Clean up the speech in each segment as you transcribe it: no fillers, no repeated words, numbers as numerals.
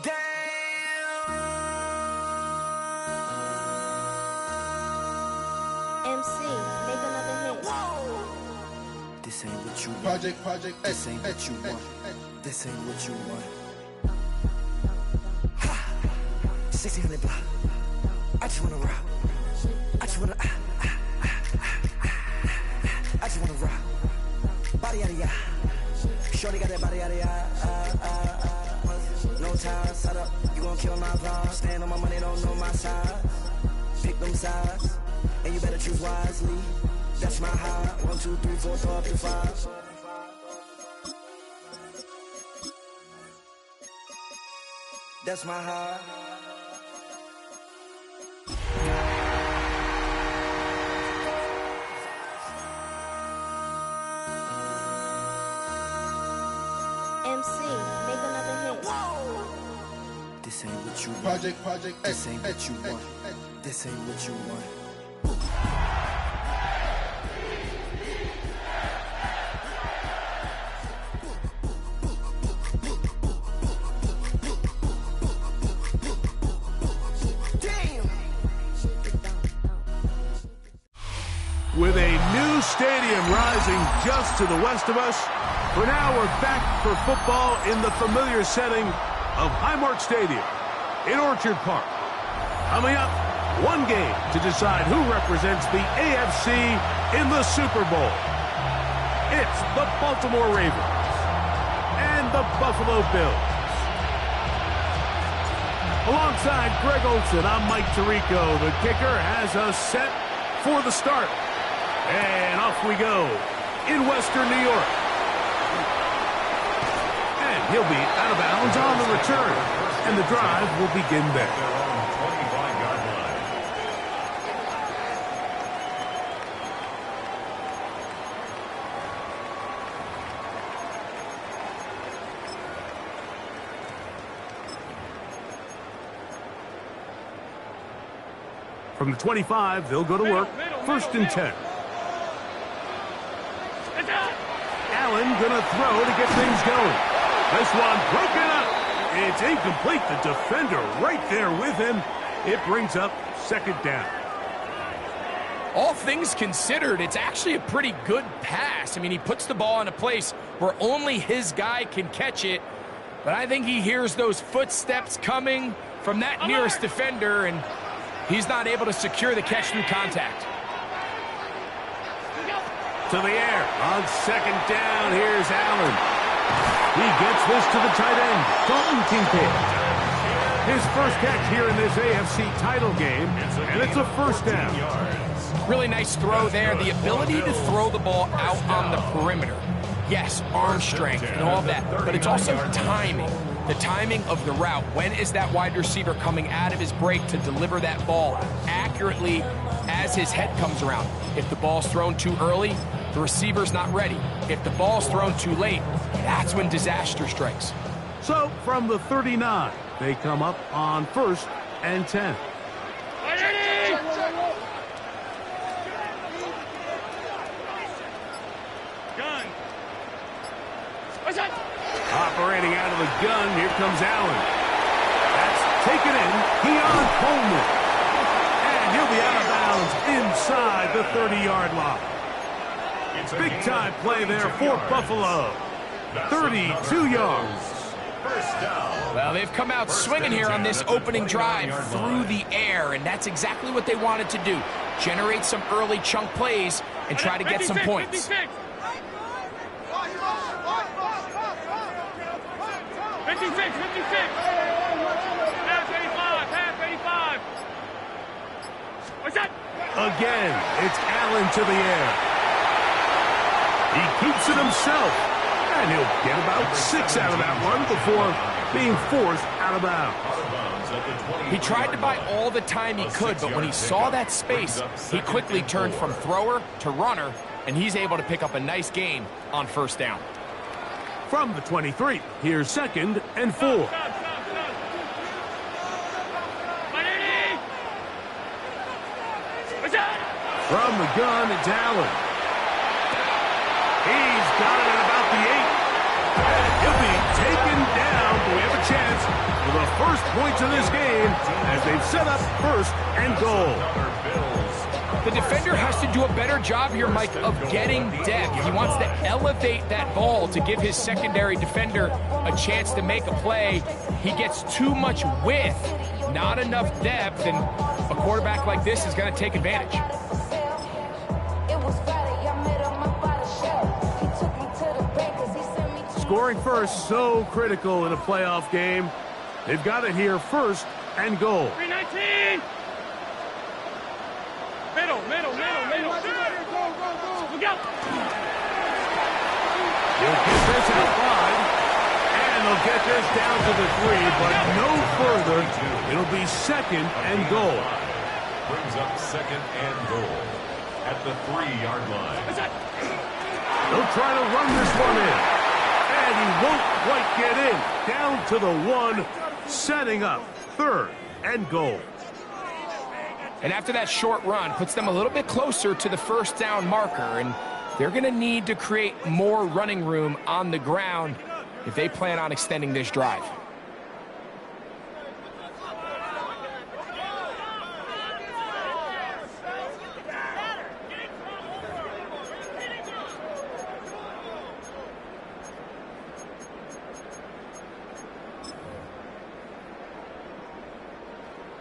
Damn. MC, make another hit. Whoa. This ain't what you want. Project. This ain't what you want. This ain't what you want. Ha. 1600 block. I just wanna rock. I just wanna. I just wanna rock. Body out of ya. Shorty got that body out of ya. No time, set up. You gon' kill my vibe. Stand on my money, don't know my side. Pick them sides, and you better choose wisely. That's my high. 1, 2, 3, 4, throw up to 5. That's my high. MC, make another hit. Whoa. This ain't what you want. Project. This ain't what you want. This ain't what you want. With a new stadium rising just to the west of us, for now we're back for football in the familiar setting of Highmark Stadium in Orchard Park. Coming up, one game to decide who represents the AFC in the Super Bowl. It's the Baltimore Ravens and the Buffalo Bills. Alongside Greg Olson, I'm Mike Tirico. The kicker has us set for the start. And off we go in Western New York. And he'll be out of bounds on the return. And the drive will begin there. From the 25, they'll go to work. First and 10. Allen gonna throw to get things going. This one broken up. It's incomplete. The defender right there with him. It brings up second down. All things considered, it's actually a pretty good pass. I mean, he puts the ball in a place where only his guy can catch it. But I think he hears those footsteps coming from that nearest defender, and he's not able to secure the catch through contact. To the air. On second down, here's Allen. He gets this to the tight end, Dalton Kincaid. His first catch here in this AFC title game, and it's a first down. Really nice throw there. The ability to throw the ball out on the perimeter. Yes, arm strength and all of that, but it's also timing. The timing of the route. When is that wide receiver coming out of his break to deliver that ball accurately as his head comes around? If the ball's thrown too early, the receiver's not ready. If the ball's thrown too late, that's when disaster strikes. So, from the 39, they come up on first and 10. Operating out of the gun, here comes Allen. That's taken in. Keon Coleman. And he'll be out of bounds inside the 30-yard line. Big-time play there for Buffalo. 32 yards. Well, they've come out swinging here on this opening drive through the air, and that's exactly what they wanted to do. Generate some early chunk plays and try to get some points. 56. 56. Pass 85. Pass 85. What's that? Again, it's Allen to the air. He keeps it himself, and he'll get about 6 out of that one before being forced out of bounds. He tried to buy all the time he could, but when he saw that space, he quickly turned from thrower to runner, and he's able to pick up a nice gain on first down. From the 23, here's second and 4. From the gun, it's Allen. He's got it at about the 8. And he'll be taken down. But we have a chance for the first points of this game as they've set up first and goal. The defender has to do a better job here, Mike, of getting depth. He wants to elevate that ball to give his secondary defender a chance to make a play. He gets too much width, not enough depth, and a quarterback like this is going to take advantage. Scoring first, so critical in a playoff game. They've got it here first and goal. 319! Middle. Look out! He'll get this out wide, and they'll get this down to the 3, but no further. It'll be second and goal. Brings up second and goal at the 3-yard line. They'll try to run this one in, and he won't quite get in. Down to the 1, setting up third and goal. And after that short run, puts them a little bit closer to the first down marker, and they're going to need to create more running room on the ground if they plan on extending this drive.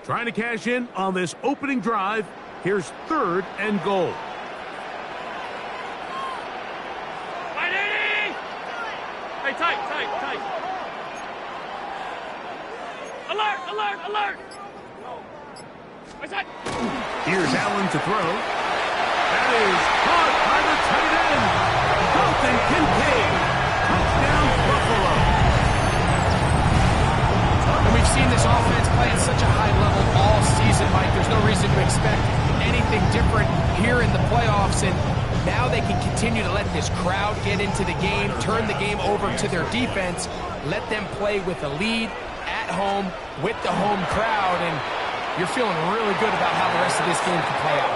Trying to cash in on this opening drive. Here's third and goal. Hey, tight. Alert! What's that? Here's Allen to throw. That is caught by the tight end. Dalton Kincaid. Touchdown, Buffalo. And we've seen this offense play at such a high level all season, Mike. There's no reason to expect anything different here in the playoffs, and now they can continue to let this crowd get into the game, turn the game over to their defense, let them play with a lead at home with the home crowd, and you're feeling really good about how the rest of this game can play out.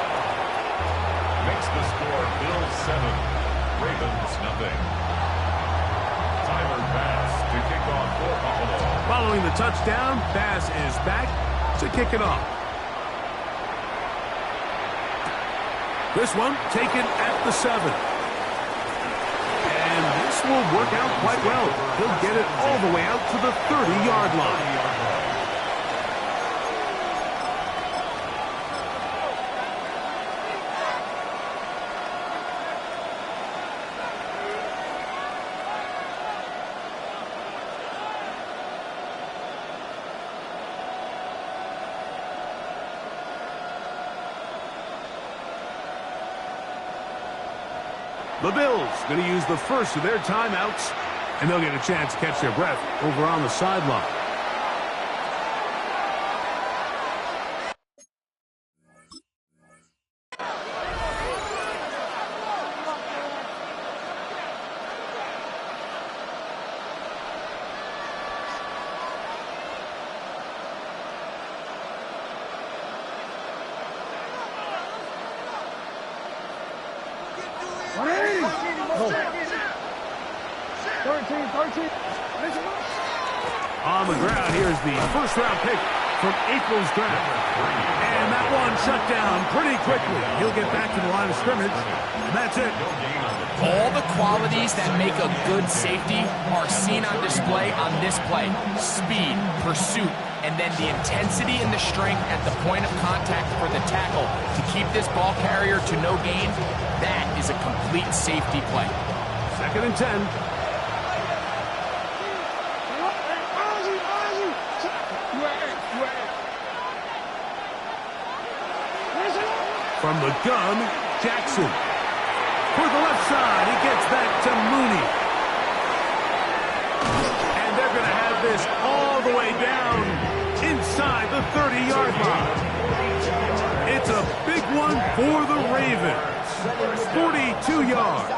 Makes the score Bills 7, Ravens nothing. Tyler pass to kick off for Buffalo. Following the touchdown, Bass is back to kick it off. This one taken at the 7. And this will work out quite well. He'll get it all the way out to the 30-yard line. The Bills going to use the first of their timeouts, and they'll get a chance to catch their breath over on the sideline. On the ground, here's the first-round pick from April's draft. And that one shut down pretty quickly. He'll get back to the line of scrimmage, and that's it. All the qualities that make a good safety are seen on display on this play. Speed, pursuit, and then the intensity and the strength at the point of contact for the tackle to keep this ball carrier to no gain. That is a complete safety play. 2nd and 10. From the gun, Jackson. For the left side, he gets back to Mooney. And they're going to have this all the way down inside the 30-yard line. It's a big one for the Ravens. 42 yards.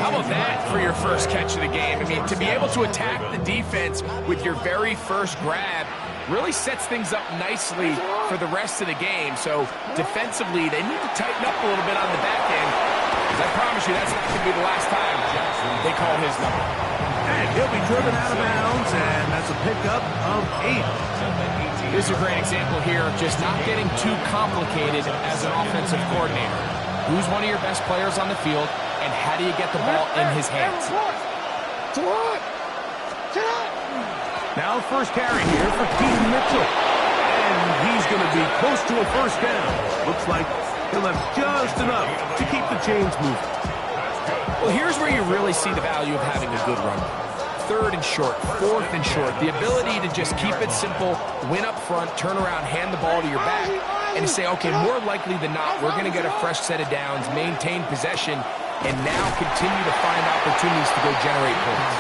How about that for your first catch of the game? I mean, to be able to attack the defense with your very first grab really sets things up nicely for the rest of the game. So defensively, they need to tighten up a little bit on the back end. Because I promise you, that's not going to be the last time they call his number. And he'll be driven out of bounds, and that's a pickup of 8. This is a great example here of just not getting too complicated as an offensive coordinator. Who's one of your best players on the field, and how do you get the ball in his hands? Now first carry here for Keaton Mitchell. And he's going to be close to a first down. Looks like he'll have just enough to keep the chains moving. Well, here's where you really see the value of having a good run. 3rd and short, 4th and short. The ability to just keep it simple, win up front, turn around, hand the ball to your back, and say, okay, more likely than not, we're going to get a fresh set of downs, maintain possession, and now continue to find opportunities to go generate points.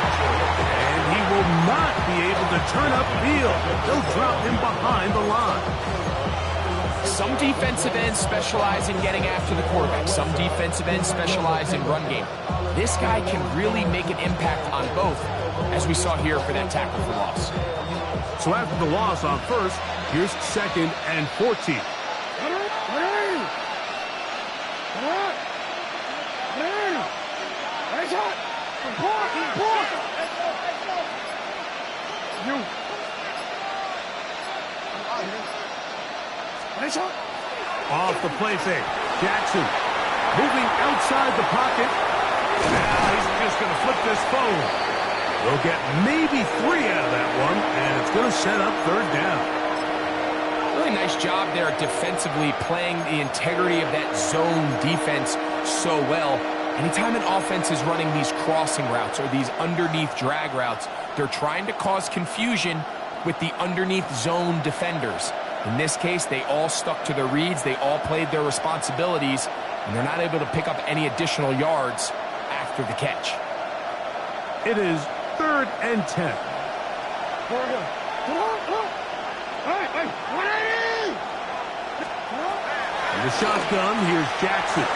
And he will not be able to turn upfield. They'll drop him behind the line. Some defensive ends specialize in getting after the quarterback. Some defensive ends specialize in run game. This guy can really make an impact on both, as we saw here for that tackle for loss. So after the loss on first, here's 2nd and 14. Off the play fake. Jackson moving outside the pocket. Now he's just going to flip this phone. They'll get maybe 3 out of that one, and it's going to set up 3rd down. Really nice job there defensively, playing the integrity of that zone defense so well. Anytime an offense is running these crossing routes or these underneath drag routes, they're trying to cause confusion with the underneath zone defenders. In this case, they all stuck to their reads, they all played their responsibilities, and they're not able to pick up any additional yards after the catch. It is 3rd and 10. In the shotgun, here's Jackson.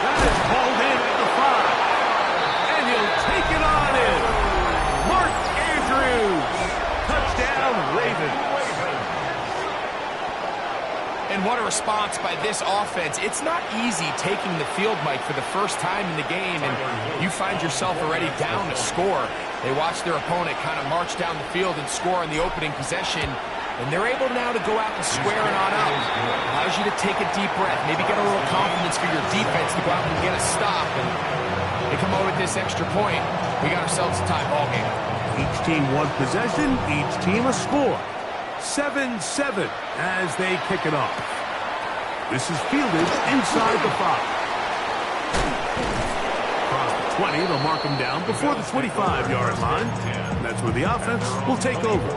That is hauled in at the 5. And he'll take it on in. Mark Andrews. Touchdown, Ravens. And what a response by this offense. It's not easy taking the field, Mike, for the first time in the game, and you find yourself already down to score. They watch their opponent kind of march down the field and score in the opening possession, and they're able now to go out and square it on up. Allows you to take a deep breath, maybe get a little confidence for your defense to go out and get a stop, and they come over with this extra point. We got ourselves a tie ball game. Each team one possession, each team a score. 7-7 as they kick it off. This is fielded inside the 5. Across the 20, they'll mark him down before the 25-yard line. And that's where the offense will take over.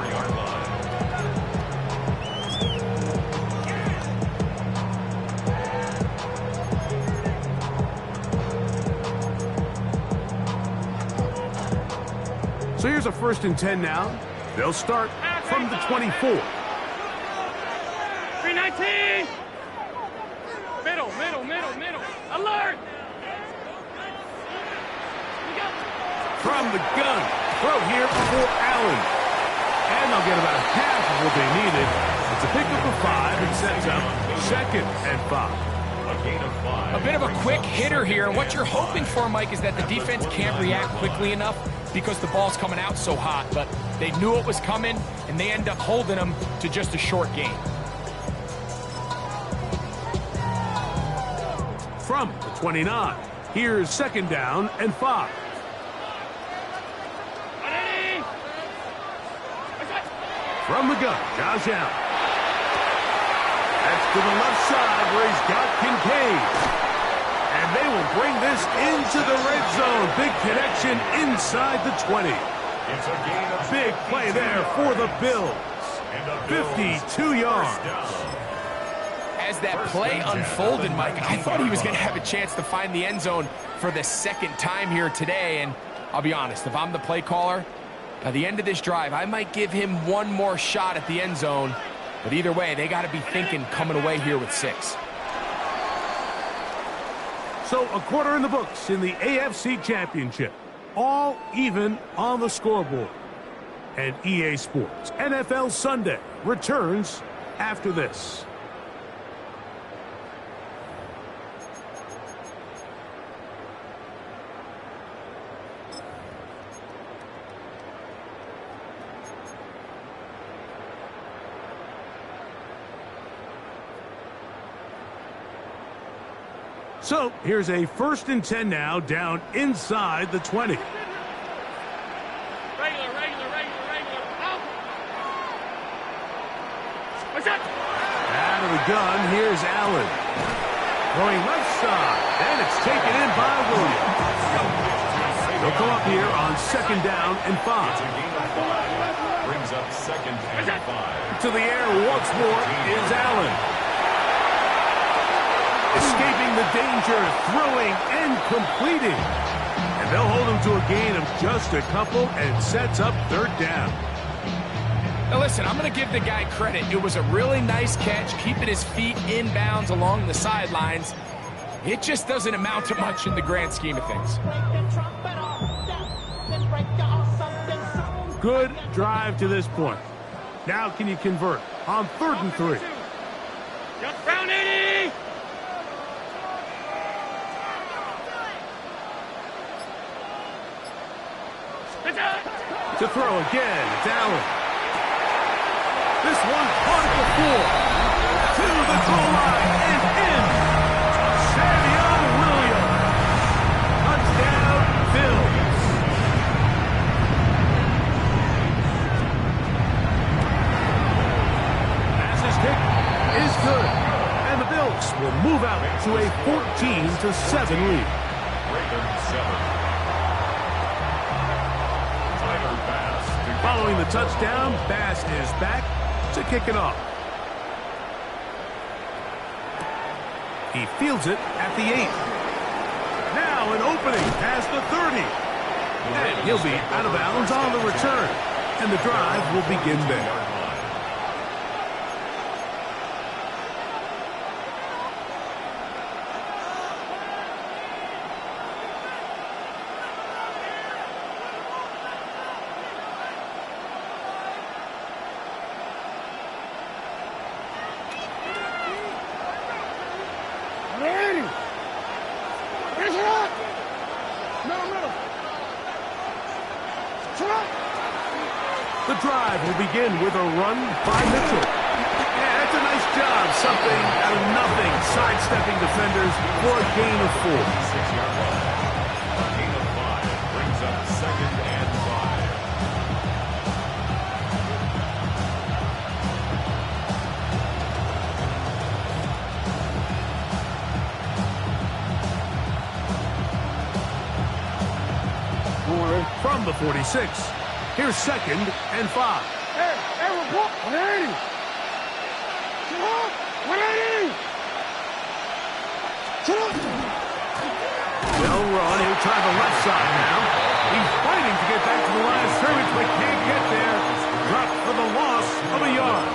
So here's a 1st and 10 now. They'll start from the 24. 319. Middle. Alert. From the gun. Throw here for Allen. And they'll get about half of what they needed. It's a pickup of 5 and sets up 2nd and 5. A bit of a quick hitter here, and what you're hoping for, Mike, is that the defense can't react quickly enough because the ball's coming out so hot, but they knew it was coming, and they end up holding them to just a short gain. From the 29, here's 2nd down and 5. From the gun, Josh Allen. That's to the left side where he's got Kincaid. And they will bring this into the red zone. Big connection inside the 20. Big play there for the Bills. 52 yards. As that play unfolded, Mike, I thought he was going to have a chance to find the end zone for the 2nd time here today. And I'll be honest, if I'm the play caller, by the end of this drive, I might give him one more shot at the end zone. But either way, they got to be thinking coming away here with 6. So a quarter in the books in the AFC Championship. All even on the scoreboard. And EA Sports NFL Sunday returns after this. So here's a 1st and 10 now, down inside the 20. Regular. Out. What's that? Out of the gun, here's Allen. Going left side, and it's taken in by Williams. They'll come up here on 2nd down and 5. It's a gain of 5. Brings up 2nd and 5. To the air once more is Allen. Escaping the danger, throwing and completing. And they'll hold him to a gain of just a couple and sets up 3rd down. Now listen, I'm going to give the guy credit. It was a really nice catch, keeping his feet in bounds along the sidelines. It just doesn't amount to much in the grand scheme of things. Good drive to this point. Now can you convert on 3rd and 3? Just round 80. To throw again, it's Allen. This one caught at the 4. To the goal line and in. Savion Williams. Touchdown, Bills. Pass is kick is good. And the Bills will move out to a 14-7 lead. Ravens 7. Following the touchdown, Bass is back to kick it off. He fields it at the 8. Now an opening past the 30. And he'll be out of bounds on the return. And the drive will begin there. The drive will begin with a run by Mitchell. Yeah, that's a nice job. Something out of nothing. Sidestepping defenders for a gain of 4. 6-yard line. Gain of 5 brings up 2nd and 5. From the 46. Here's 2nd and 5. Hey, report. 180. 180. They'll run. He'll try the left side now. He's fighting to get back to the line of scrimmage, but can't get there. Dropped for the loss of a yard.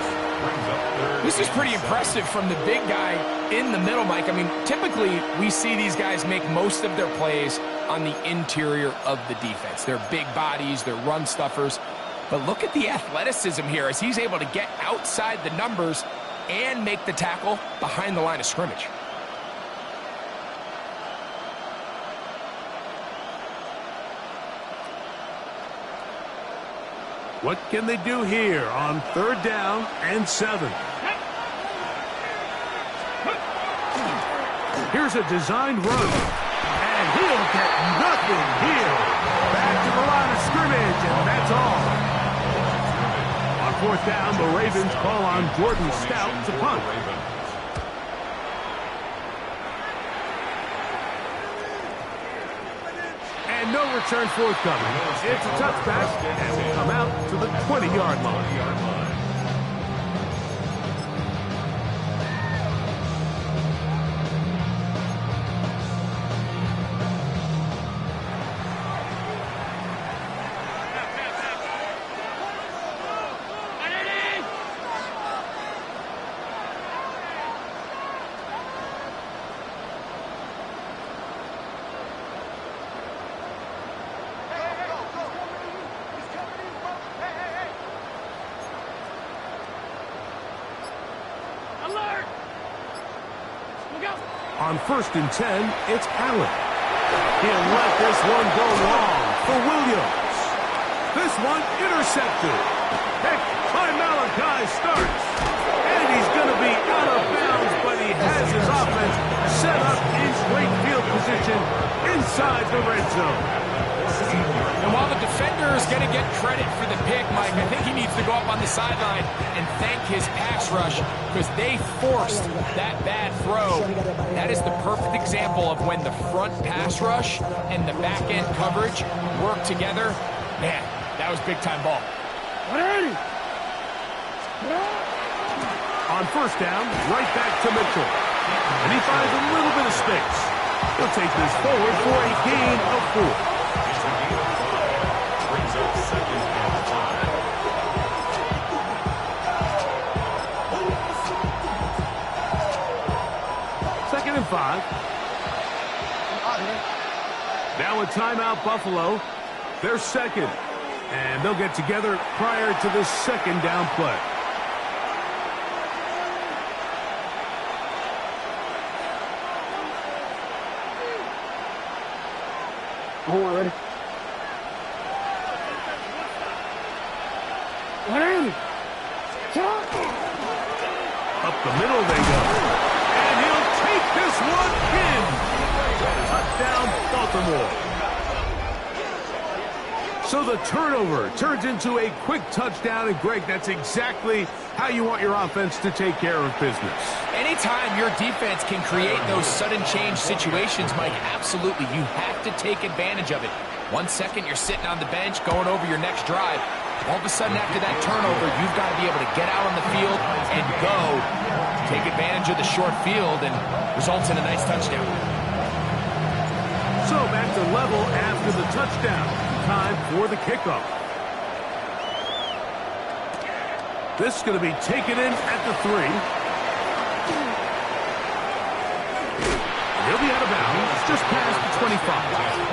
This is pretty impressive from the big guy in the middle, Mike. I mean, typically we see these guys make most of their plays on the interior of the defense. They're big bodies, they're run stuffers. But look at the athleticism here as he's able to get outside the numbers and make the tackle behind the line of scrimmage. What can they do here on 3rd down and 7? Here's a designed run. And he'll get nothing here. Back to the line of scrimmage, and that's all. On 4th down, the Ravens call on Jordan Stout to punt. And no return forthcoming. It's a touchback, and will come out to the 20-yard line. On 1st and 10, it's Allen. He'll let this one go long for Williams. This one intercepted. Heck, by Malachi starts. And he's going to be out of bounds, but he has his offense set up in great field position inside the red zone. And while the defender is going to get credit for the pick, Mike, I think he needs to go up on the sideline and thank his pass rush because they forced that bad throw. That is the perfect example of when the front pass rush and the back end coverage work together. Man, that was big-time ball. On 1st down, right back to Mitchell. And he finds a little bit of space. He'll take this forward for a gain of 4. Brings up 2nd and 5. Second and 5. Now a timeout, Buffalo. They're second. And they'll get together prior to this 2nd down play. Hold on, ready? Up the middle they go. And he'll take this one in. Touchdown, Baltimore. So the turnover turns into a quick touchdown. And, Greg, that's exactly how you want your offense to take care of business. Anytime your defense can create those sudden change situations, Mike, absolutely, you have to take advantage of it. 1 second, you're sitting on the bench going over your next drive. All of a sudden, after that turnover, you've got to be able to get out on the field and go. Take advantage of the short field and results in a nice touchdown. So back to level after the touchdown. Time for the kickoff. This is going to be taken in at the 3. He'll be out of bounds just past the 25.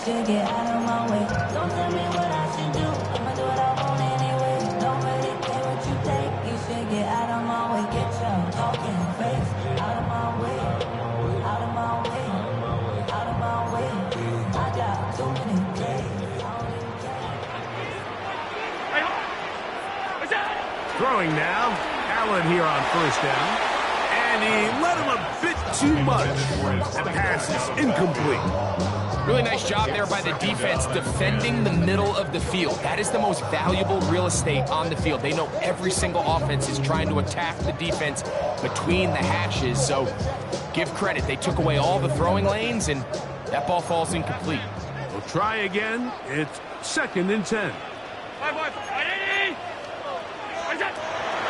Get out of my way. Don't tell me what I should do. I'ma do what I want anyway. Don't really care what you think. You should get out of my way. Get your talking face out of my way. Out of my way. Out of my way. I got too many days. Throwing now. Allen here on 1st down. And he let him a bit too much. That pass is incomplete. Really nice job there by the defense defending the middle of the field. That is the most valuable real estate on the field. They know every single offense is trying to attack the defense between the hashes. So give credit. They took away all the throwing lanes, and that ball falls incomplete. We'll try again. It's 2nd and 10.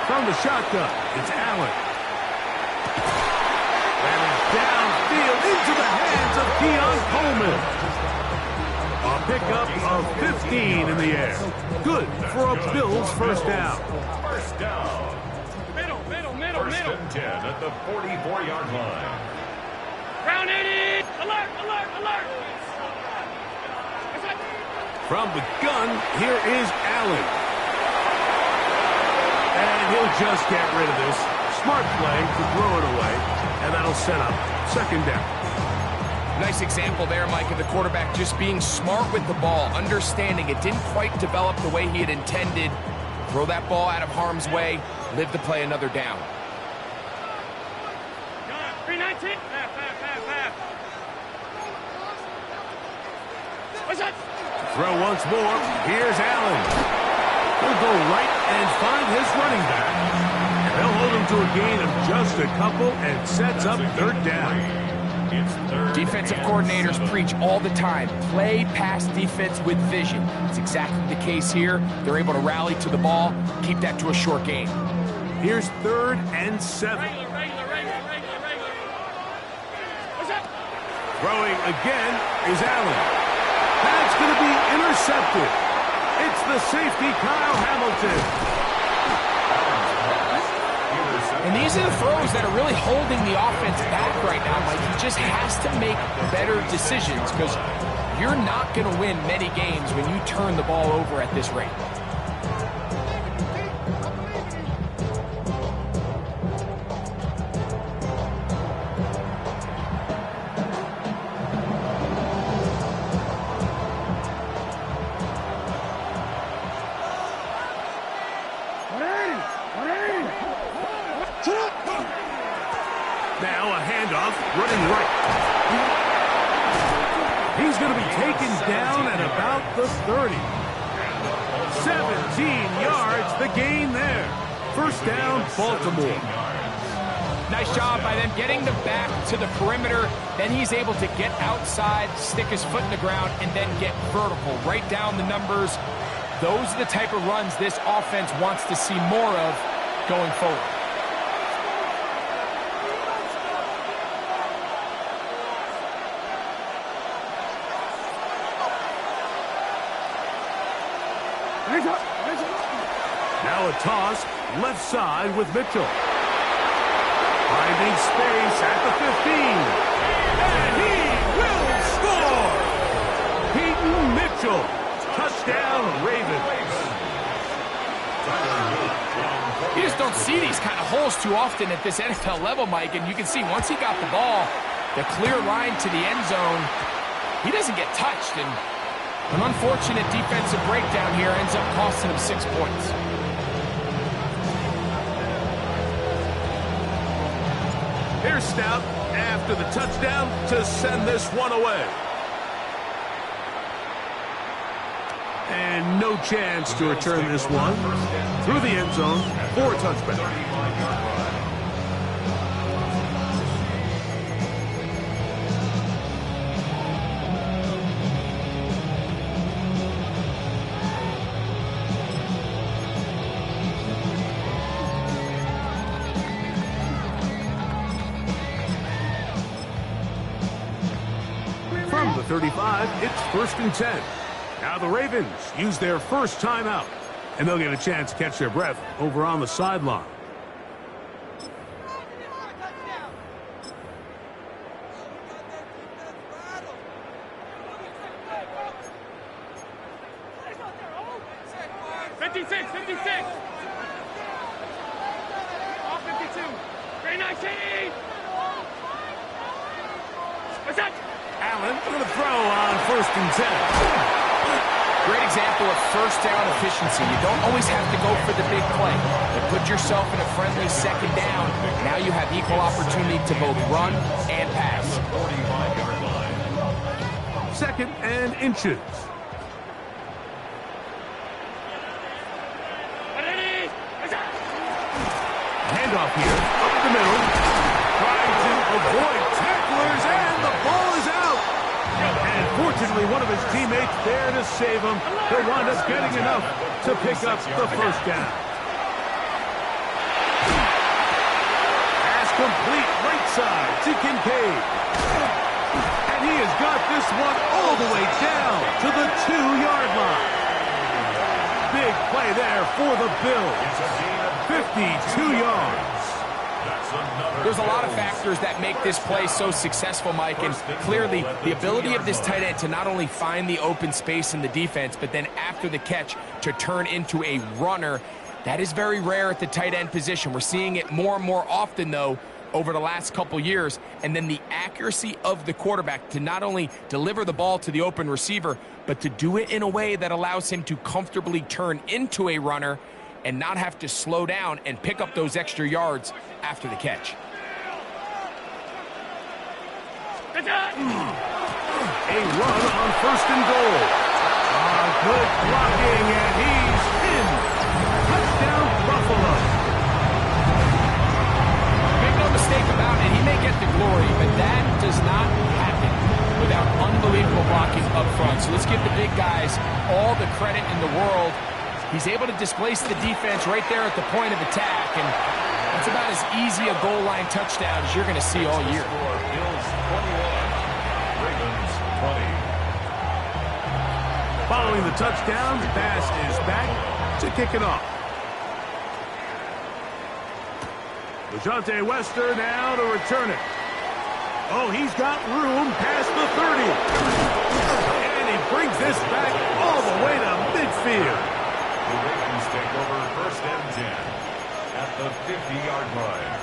From the shotgun, it's Allen. And it's downfield into the hands of Keon Coleman. A pickup of 15 in the air. Good for a Bills 1st down. 1st down. Middle. 1st and 10 at the 44-yard line. Round 80! Alert! From the gun, here is Allen. And he'll just get rid of this. Smart play to throw it away. And that'll set up 2nd down. Nice example there, Mike, of the quarterback just being smart with the ball, understanding it didn't quite develop the way he had intended. Throw that ball out of harm's way, live to play another down. 319. What's that? Throw once more. Here's Allen. He'll go right and find his running back. And they'll hold him to a gain of just a couple and sets up 3rd down. Defensive coordinators preach all the time, play pass defense with vision. It's exactly the case here. They're able to rally to the ball, keep that to a short gain. Here's 3rd and 7. Regular. What's that? Throwing again is Allen. That's going to be intercepted. It's the safety, Kyle Hamilton. And these are the throws that are really holding the offense back right now, Mike. He just has to make better decisions because you're not going to win many games when you turn the ball over at this rate. Now a handoff, running right. He's going to be taken down at about the 30. 17 yards, the gain there. First down, Baltimore. Nice job by them getting the back to the perimeter. Then he's able to get outside, stick his foot in the ground, and then get vertical. Right down the numbers. Those are the type of runs this offense wants to see more of going forward. Now a toss, left side with Mitchell. Finding space at the 15. And he will score! Peyton Mitchell. Touchdown, Ravens. You just don't see these kind of holes too often at this NFL level, Mike, and you can see once he got the ball, the clear line to the end zone, he doesn't get touched, and an unfortunate defensive breakdown here ends up costing him 6 points. Here's Stout after the touchdown to send this one away. And no chance to return this one through the end zone for a touchback. From the 35, it's 1st and 10. Now the Ravens use their first timeout, and they'll get a chance to catch their breath over on the sideline. Allen going to throw on 1st and 10. Great example of first down efficiency. You don't always have to go for the big play. You put yourself in a friendly second down. Now you have equal opportunity to both run and pass. 45-yard line. 2nd and inches. Handoff here, up the middle. Trying to avoid tacklers, and the ball is out. And fortunately, one of his teammates there to save him. He'll wind up getting enough to pick up the first down. Pass complete right side to Kincaid. And he has got this one all the way down to the 2-yard line. Big play there for the Bills. 52 yards. There's a lot of factors that make this play so successful, Mike, and clearly the ability of this tight end to not only find the open space in the defense, but then after the catch to turn into a runner. That is very rare at the tight end position. We're seeing it more and more often, though, over the last couple years. And then the accuracy of the quarterback to not only deliver the ball to the open receiver, but to do it in a way that allows him to comfortably turn into a runner and not have to slow down and pick up those extra yards after the catch. A run on 1st and goal. Good blocking, and he's in. Touchdown, Buffalo. Make no mistake about it, he may get the glory, but that does not happen without unbelievable blocking up front. So let's give the big guys all the credit in the world. He's able to displace the defense right there at the point of attack, and that's about as easy a goal line touchdown as you're going to see all year. Bills 21, Ravens 20. Following the touchdown, the pass is back to kick it off. Dejounte Wester now to return it. Oh, he's got room past the 30. And he brings this back all the way to midfield. The Ravens take over 1st and 10 at the 50-yard line.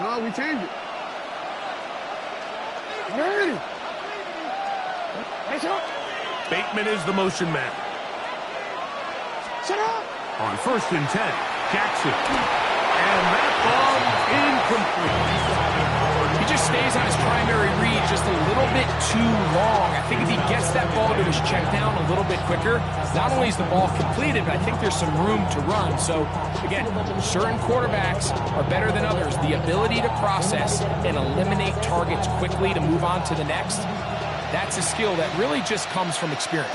No, we changed it. Bateman is the motion man. On 1st and 10, Jackson. And that ball incomplete. He just stays on his primary read just a little bit too long. I think if he gets that ball to his check down a little bit quicker, not only is the ball completed, but I think there's some room to run. So, again, certain quarterbacks are better than others. The ability to process and eliminate targets quickly to move on to the next, that's a skill that really just comes from experience.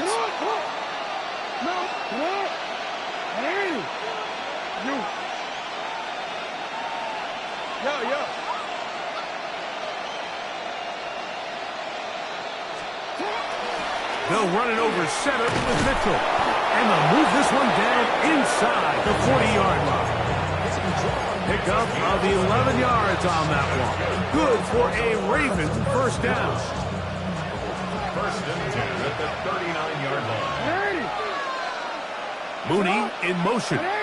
They'll run it over center with Mitchell. And they'll move this one down inside the 40-yard line. Pickup of 11 yards on that one. Good for a Raven first down. 1st and 10 at the 39-yard line. Mooney in motion. That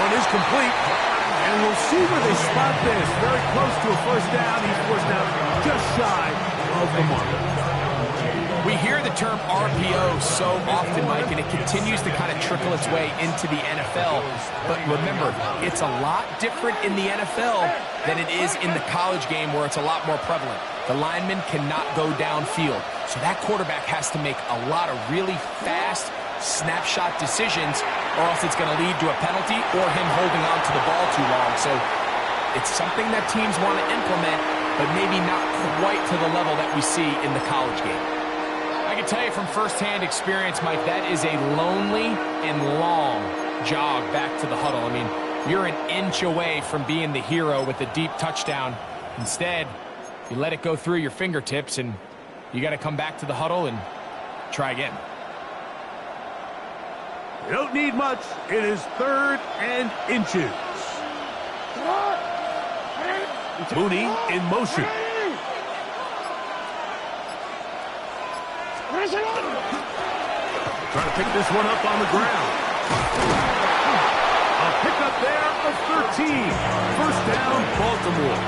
one is complete. And we'll see where they spot this. Very close to a first down. He's forced out just shy of the mark. We hear the term RPO so often, Mike, and it continues to kind of trickle its way into the NFL. But remember, it's a lot different in the NFL than it is in the college game where it's a lot more prevalent. The lineman cannot go downfield. So that quarterback has to make a lot of really fast snapshot decisions, or else it's going to lead to a penalty or him holding on to the ball too long. So it's something that teams want to implement, but maybe not quite to the level that we see in the college game. I can tell you from firsthand experience, Mike, that is a lonely and long jog back to the huddle. I mean, you're an inch away from being the hero with a deep touchdown. Instead, you let it go through your fingertips, and you got to come back to the huddle and try again. You don't need much. It is 3rd and inches. Mooney in motion. Trying to pick this one up on the ground. A pickup there of 13. First down, Baltimore.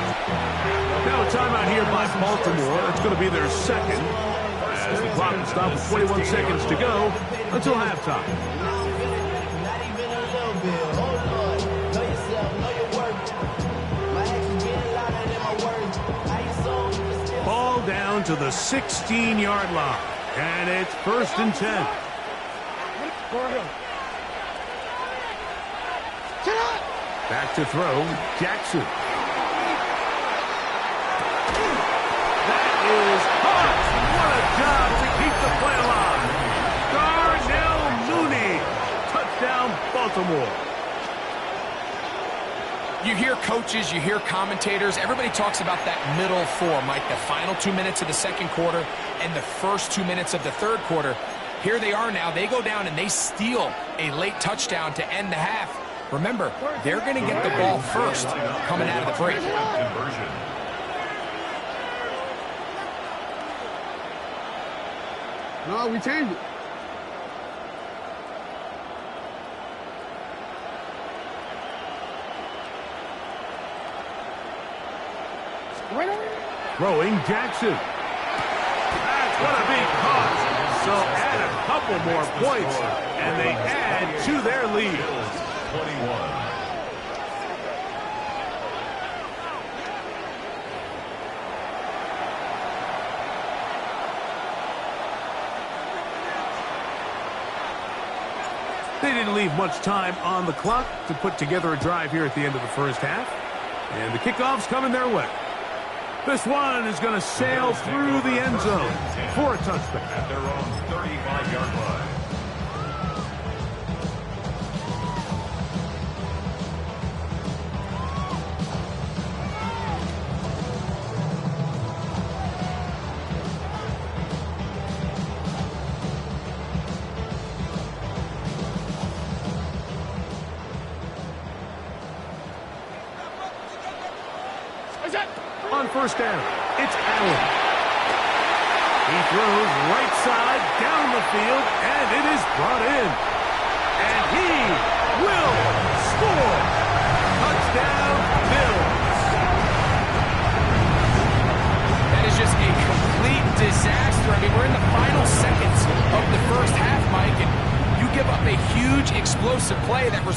Now a timeout here by Baltimore. It's going to be their second, as the clock will stop with 21 seconds to go until halftime. Ball down to the 16-yard line, and it's 1st and 10. Back to throw, Jackson. That is hot. What a job to keep the play alive. Darnell Mooney, touchdown Baltimore. You hear coaches, you hear commentators, everybody talks about that middle four, Mike, the final 2 minutes of the second quarter and the first 2 minutes of the third quarter. Here they are now. They go down and they steal a late touchdown to end the half. Remember, they're going to get the ball first coming out of the break. No, we changed it. Throwing Jackson. That's going to be caught. So add a couple more points, and they add to their lead. 21. They didn't leave much time on the clock to put together a drive here at the end of the first half. And the kickoff's coming their way. This one is going to sail through the end zone for a touchdown. At their own 35-yard line. On first down, it's Allen. He throws right side down the field, and it is brought in. And he will score.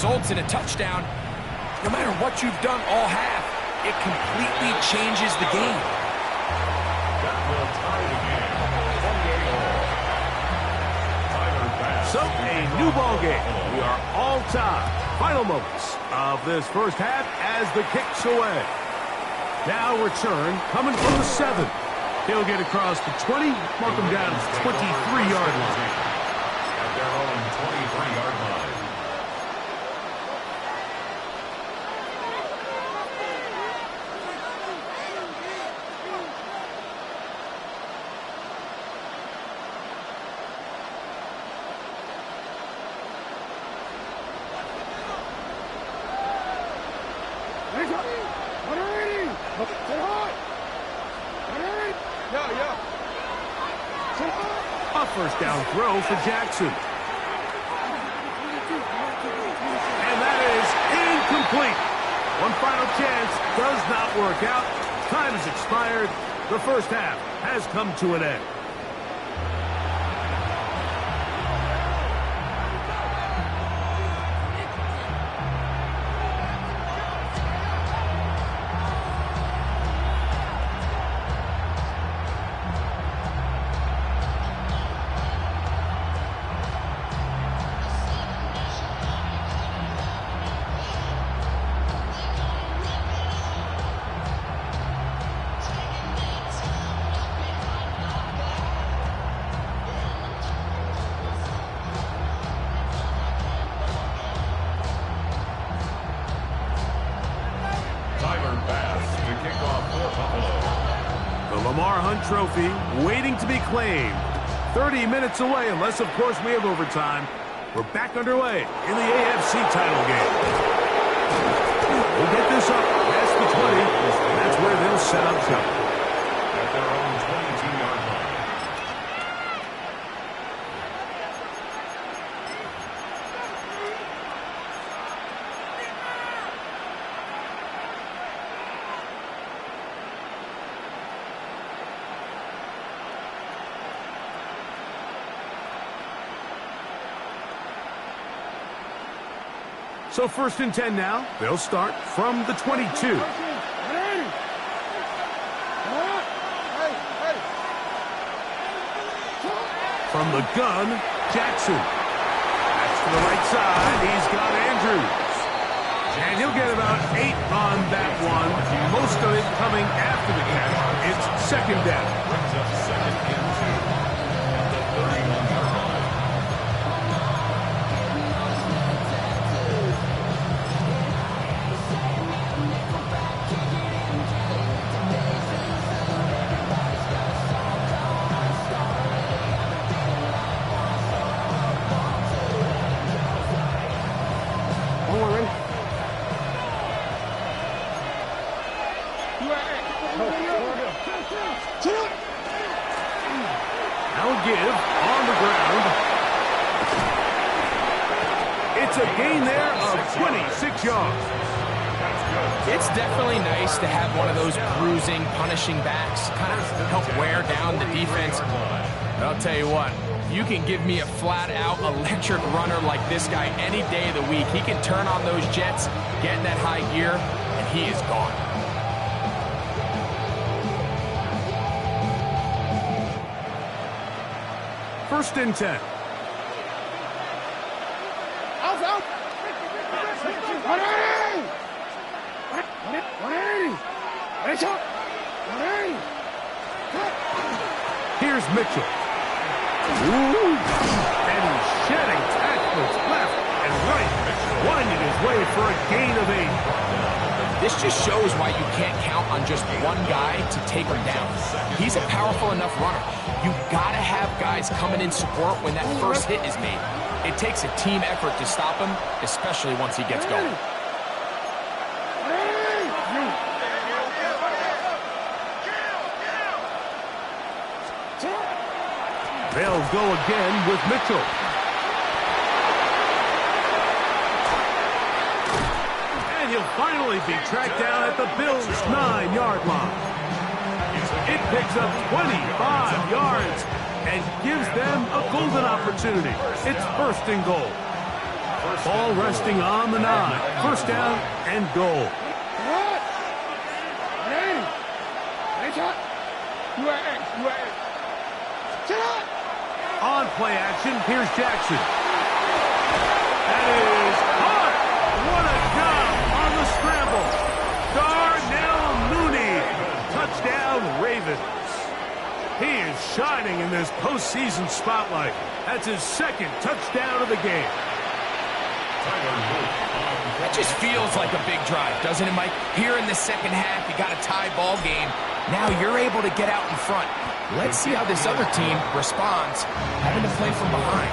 results in a touchdown, no matter what you've done all half, it completely changes the game. That will tie the game. 28 all. So, a new ball game. We are all tied. Final moments of this first half as the kick's away. Now return coming from the 7. He'll get across the 20, mark him down at the 23-yard line. At their own 23-yard line. A first down throw for Jackson. And that is incomplete. One final chance does not work out. Time has expired. The first half has come to an end. Trophy waiting to be claimed. 30 minutes away, unless, of course, we have overtime. We're back underway in the AFC title game. We'll get this up past the 20. That's where they'll set up shop. At their own 22-yard line. So 1st and 10 now. They'll start from the 22. From the gun, Jackson. That's to the right side. He's got Andrews. And he'll get about 8 on that one. Most of it coming after the catch. It's second down. Brings up second and 2 at the 31-yard line. Now give on the ground. It's a gain there of 26 yards. It's definitely nice to have one of those bruising, punishing backs, kind of help wear down the defense. But I'll tell you what, you can give me a flat-out electric runner like this guy any day of the week. He can turn on those jets, get in that high gear, and he is gone. First and 10. Out. Here's Mitchell. Ooh. And he's shedding tackles left and right. Winding his way for a gain of 8. This just shows why you can't count on just one guy to take him down. He's a powerful enough runner. You've got to have guys coming in support when that first hit is made. It takes a team effort to stop him, especially once he gets going. They'll go again with Mitchell. And he'll finally be tracked down at the Bills' 9-yard line. It picks up 25 yards and gives them a golden opportunity. It's first and goal. Ball resting on the 9. First down and goal. On play action, here's Jackson. That is caught. What a job on the scramble. Darnell Mooney. Touchdown, Ravens. He is shining in this postseason spotlight. That's his second touchdown of the game. That just feels like a big drive, doesn't it, Mike? Here in the second half, you got a tie ball game. Now you're able to get out in front. Let's see how this other team responds, having to play from behind.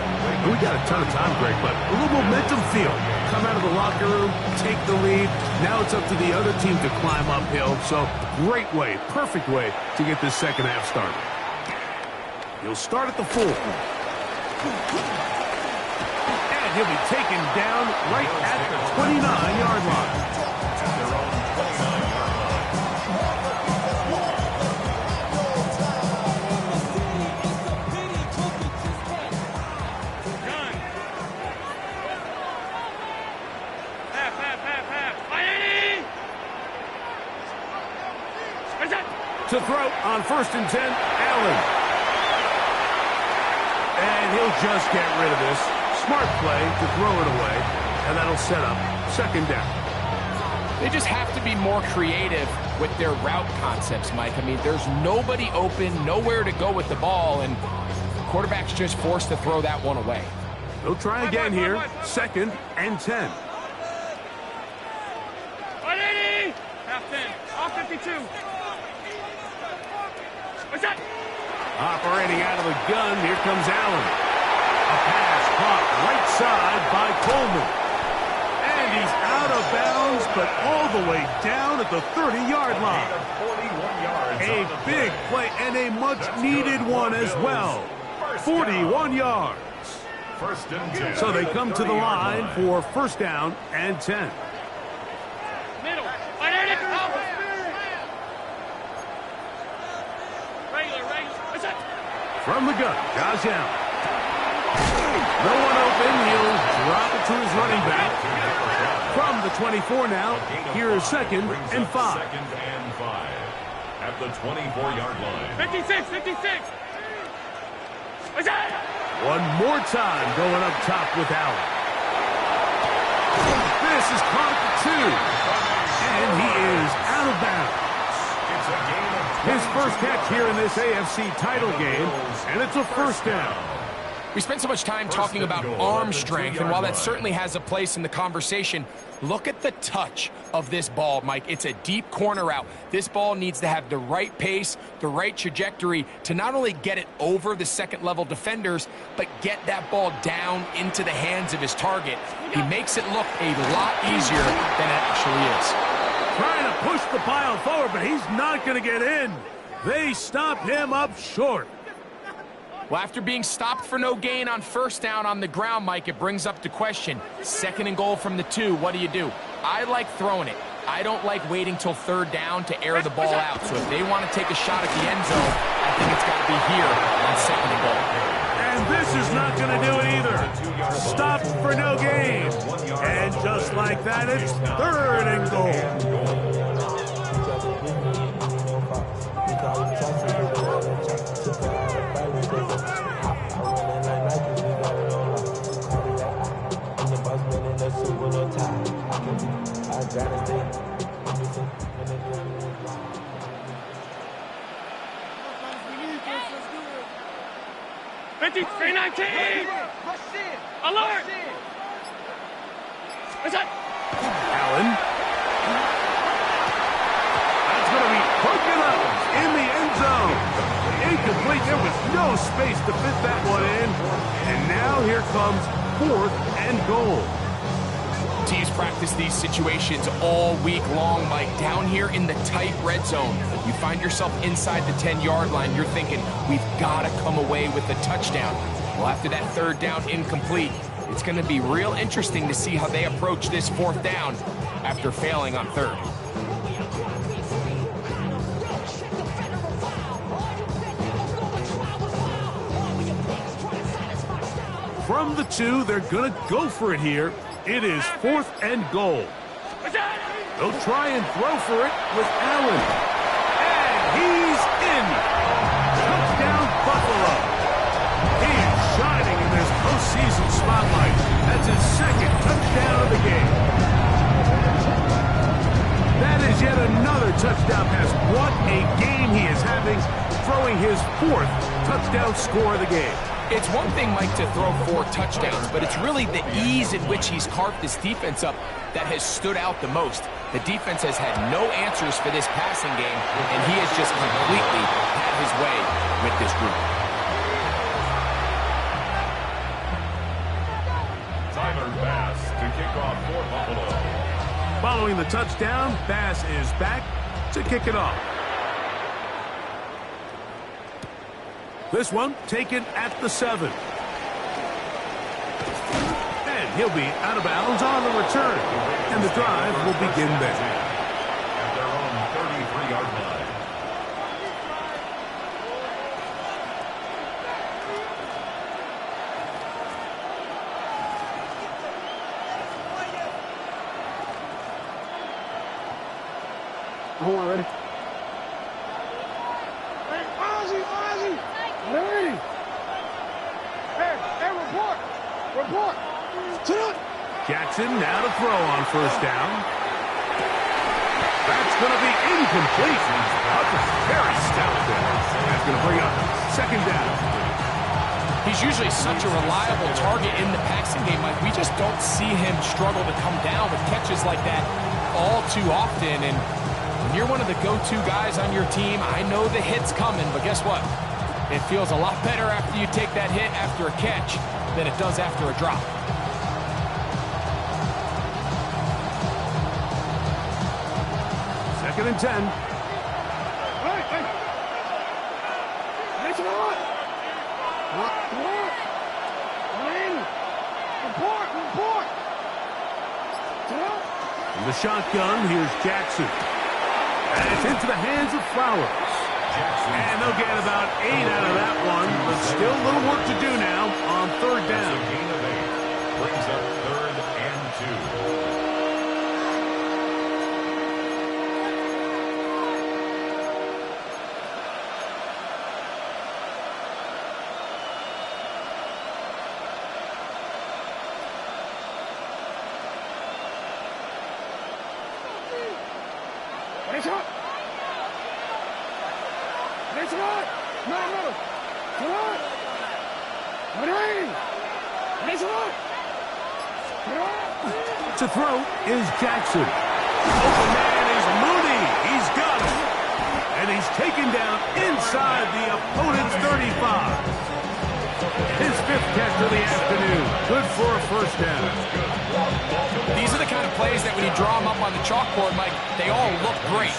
We got a ton of time, Greg, but a little momentum feel. Come out of the locker room, take the lead. Now it's up to the other team to climb uphill. So great way, perfect way to get this second half started. He'll start at the 4. And he'll be taken down right at the 29-yard line. To throw on 1st and 10, Allen. And he'll just get rid of this. Smart play to throw it away, and that'll set up 2nd down. They just have to be more creative with their route concepts, Mike. I mean, there's nobody open, nowhere to go with the ball, and the quarterback's just forced to throw that one away. They'll try again here, 2nd and 10. 180! Half 10, off 52. What's that? Operating out of the gun, here comes Allen. A pass caught right side by Coleman. And he's out of bounds, but all the way down at the 30-yard line. A big play and a much-needed one as well. 41 yards. So they come to the line for 1st down and 10. Middle. From the gun, Josh Allen. No one open. He'll drop it to his running back. From the 24 now, here is 2nd and 5. 2nd and 5 at the 24-yard line. 56, 56. What's that? One more time going up top with Allen. This is caught at the 2. And he is out of bounds. His first catch here in this AFC title game, and it's a 1st down. We spent so much time talking about arm strength, and while that certainly has a place in the conversation, look at the touch of this ball, Mike. It's a deep corner route. This ball needs to have the right pace, the right trajectory to not only get it over the second-level defenders, but get that ball down into the hands of his target. He makes it look a lot easier than it actually is. Trying to push the pile forward, but he's not going to get in. They stop him up short. Well, after being stopped for no gain on 1st down on the ground, Mike, it brings up the question. 2nd and goal from the 2, what do? I like throwing it. I don't like waiting till 3rd down to air the ball out. So if they want to take a shot at the end zone, I think it's got to be here on 2nd and goal. And this is not going to do it either. Stopped for no gain. And just like that, it's 3rd and goal. Alert! What's that? Allen. That's going to be broken up in the end zone. Incomplete. There was no space to fit that one in. And now here comes 4th and goal. Teams practice these situations all week long, Mike. Down here in the tight red zone, you find yourself inside the 10-yard line. You're thinking, we've got to come away with a touchdown. Well, after that 3rd down incomplete, it's going to be real interesting to see how they approach this 4th down after failing on 3rd. from the 2. They're going to go for it here. It is 4th and goal. They'll try and throw for it with Allen. And he's in. Touchdown, Buffalo. He is shining in this postseason spotlight. That's his 2nd touchdown of the game. That is yet another touchdown pass. What a game he is having, throwing his 4th touchdown score of the game. It's one thing, Mike, to throw 4 touchdowns, but it's really the ease in which he's carved this defense up that has stood out the most. The defense has had no answers for this passing game, and he has just completely had his way with this group. Tyler Bass to kick off for Buffalo. Following the touchdown, Bass is back to kick it off. This one taken at the 7. And he'll be out of bounds on the return. And the drive will begin there. At their own 33-yard line. Hold on, ready? Hey, Ozzy! Ready? Hey, report! Jackson now to throw on 1st down. That's going to be incomplete. That's very stout there. That's going to bring up 2nd down. He's usually such a reliable target in the passing game, Mike. We just don't see him struggle to come down with catches like that all too often. And when you're one of the go-to guys on your team, I know the hit's coming, but guess what? It feels a lot better after you take that hit after a catch than it does after a drop. 2nd and 10. Hey! It's on! Report! In the shotgun, here's Jackson. And it's into the hands of Flowers. And they'll get about 8 out of that one, but still a little work to do now on 3rd down. A gain of 8 brings up 3rd and 2. It's up! It's on! No! Come on! It's on! To throw is Jackson. Open man is Mooney. He's got it. And he's taken down inside the opponent's 35. His 5th catch of the afternoon. Good for a 1st down. These are the kind of plays that when you draw them up on the chalkboard, Mike, they all look great.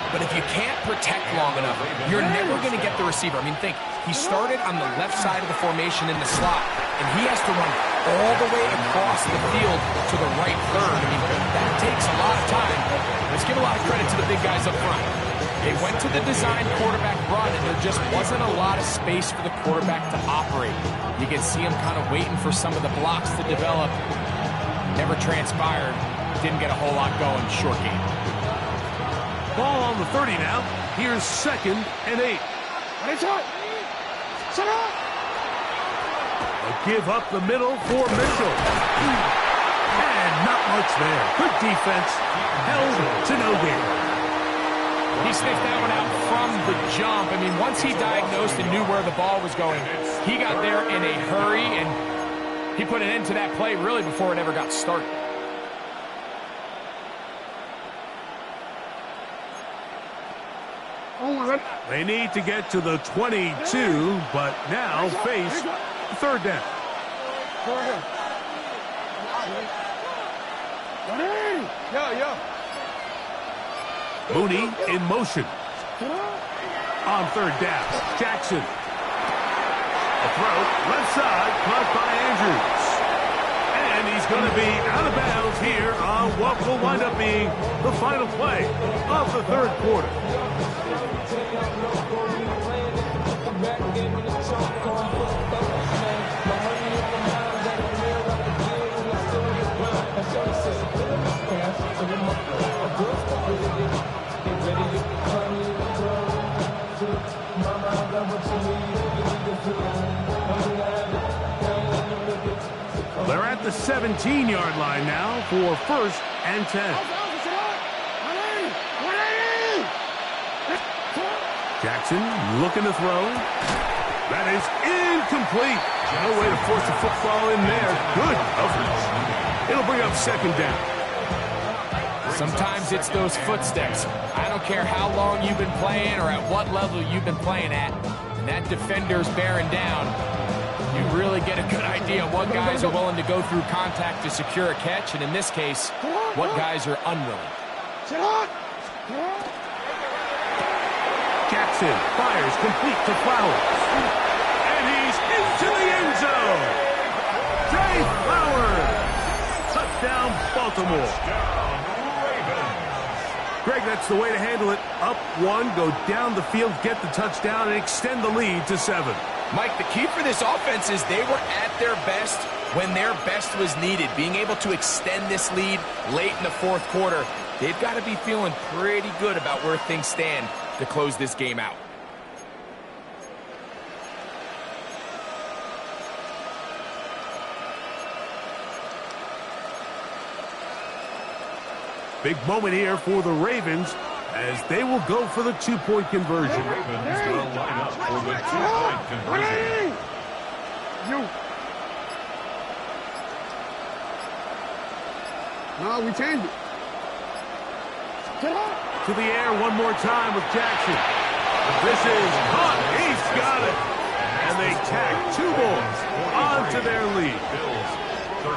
But if you can't protect long enough, you're never going to get the receiver. I mean, think, he started on the left side of the formation in the slot, and he has to run all the way across the field to the right third. I mean, that takes a lot of time. Let's give a lot of credit to the big guys up front. They went to the design quarterback run, and there just wasn't a lot of space for the quarterback to operate. You can see him kind of waiting for some of the blocks to develop. Never transpired. Didn't get a whole lot going. Short game. Ball on the 30 now. Here's 2nd and 8. It's up! Set up! A give up the middle for Mitchell. And not much there. Good defense. Held to no gain. He sniffed that one out from the jump. I mean, once he diagnosed and knew where the ball was going, he got there in a hurry, and he put an end to that play really before it ever got started. They need to get to the 22, but now face 3rd down. Mooney in motion. On 3rd down, Jackson. A throw, left side, caught by Andrews. And he's going to be out of bounds here on what will wind up being the final play of the 3rd quarter. 17-yard line now for 1st and 10. Jackson looking to throw. That is incomplete. No way to force the football in there. Good coverage. It'll bring up 2nd down. Sometimes it's those footsteps. I don't care how long you've been playing or at what level you've been playing at. And that defender's bearing down. You really get a good idea what guys are willing to go through contact to secure a catch, and in this case, what guys are unwilling. Jackson fires complete to Flowers. And he's into the end zone. Trey Flowers. Touchdown, Baltimore. Greg, that's the way to handle it. Up 1, go down the field, get the touchdown, and extend the lead to 7. Mike, the key for this offense is they were at their best when their best was needed. Being able to extend this lead late in the 4th quarter, they've got to be feeling pretty good about where things stand to close this game out. Big moment here for the Ravens as they will go for the 2-point conversion. The Ravens will line up for the 2-point conversion. No, we changed it. To the air one more time with Jackson. This is caught. He's got it. And they tag 2 balls onto their lead.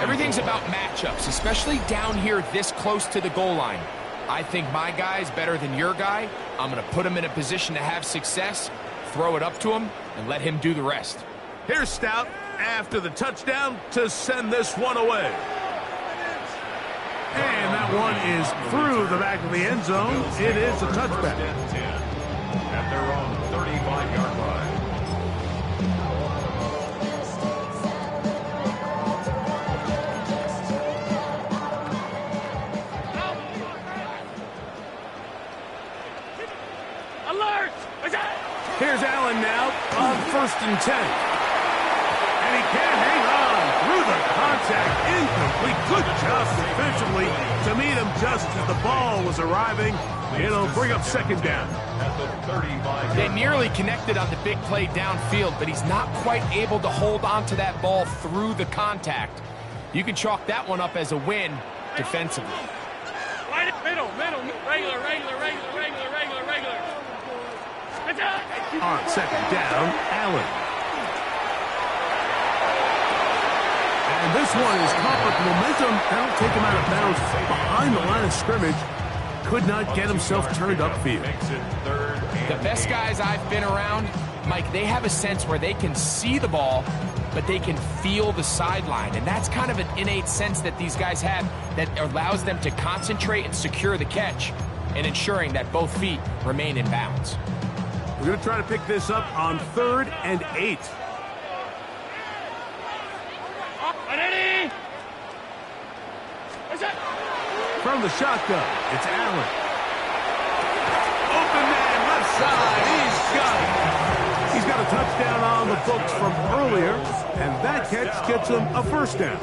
Everything's about matchups, especially down here this close to the goal line. I think my guy's better than your guy. I'm going to put him in a position to have success, throw it up to him, and let him do the rest. Here's Stout after the touchdown to send this one away. And that one is through the back of the end zone. It is a touchback. At their own 35-yard line. Here's Allen now on 1st and 10. And he can't hang on through the contact. Incomplete. Good job defensively to meet him just as the ball was arriving. It'll bring up 2nd down. At the 35. They nearly connected on the big play downfield, but he's not quite able to hold on to that ball through the contact. You can chalk that one up as a win defensively. Middle, regular. On 2nd down, Allen. And this one is caught with momentum. That'll take him out of bounds behind the line of scrimmage. Could not get himself turned upfield. The best guys I've been around, Mike, they have a sense where they can see the ball, but they can feel the sideline. And that's kind of an innate sense that these guys have that allows them to concentrate and secure the catch and ensuring that both feet remain in bounds. We're going to try to pick this up on 3rd and 8. From the shotgun, it's Allen. Open man, left side, he's got it. He's got a touchdown on the books from earlier, and that catch gets him a 1st down.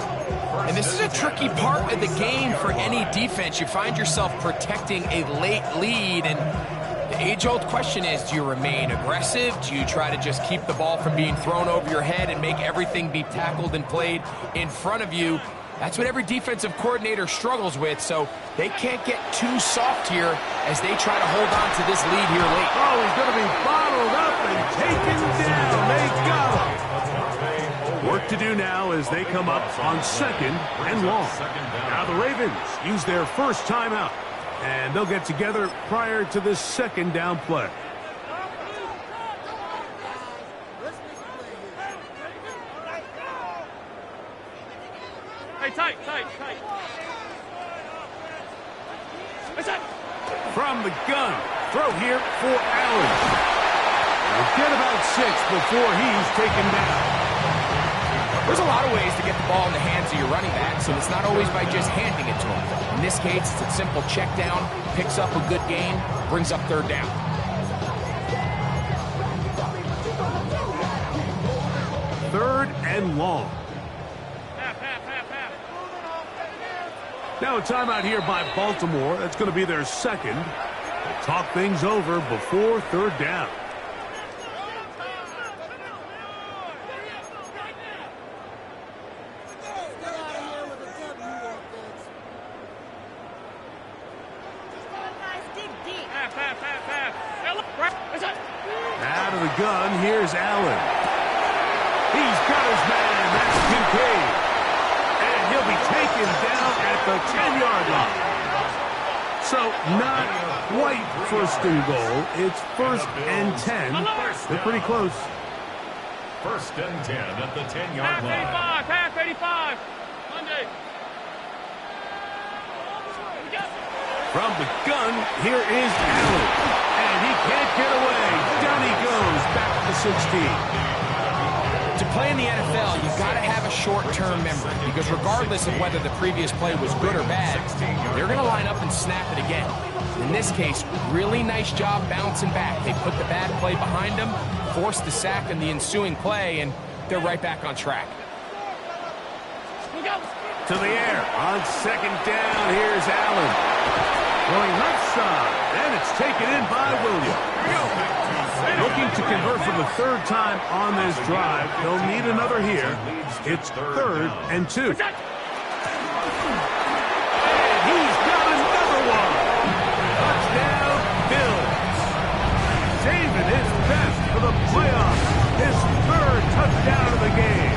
And this is a tricky part of the game for any defense. You find yourself protecting a late lead, and the age-old question is, do you remain aggressive? Do you try to just keep the ball from being thrown over your head and make everything be tackled and played in front of you? That's what every defensive coordinator struggles with, so they can't get too soft here as they try to hold on to this lead here late. Oh, he's going to be bottled up and taken down. They got him. Work to do now as they come up on 2nd and long. Now the Ravens use their first timeout, and they'll get together prior to this 2nd down play. Hey, tight. From the gun, throw here for Allen. We'll get about 6 before he's taken down. There's a lot of ways to get the ball in the hands of your running backs, and it's not always by just handing it to him. In this case, it's a simple check down, picks up a good gain, brings up 3rd down. Third and long. Now a timeout here by Baltimore. That's going to be their second. They'll talk things over before third down. Out of the gun, here's Allen. He's got his man, that's Kincaid. And he'll be taken down at the 10-yard line. So not quite first and goal. It's first and 10. They're pretty close. First and 10 at the 10-yard line. Half 85. Monday. From the gun, here is Allen. And he can't get away. Down he goes, back to 16. To play in the NFL, you've got to have a short-term memory because regardless of whether the previous play was good or bad, they're going to line up and snap it again. In this case, really nice job bouncing back. They put the bad play behind them, forced the sack in the ensuing play, and they're right back on track. To the air. On second down, here's Allen. Going left side, and it's taken in by Williams. Looking to convert for the third time on this drive. They'll need another here. It's third and 2. And he's got another one. Touchdown, Bills. Saving his best for the playoffs. His third touchdown of the game.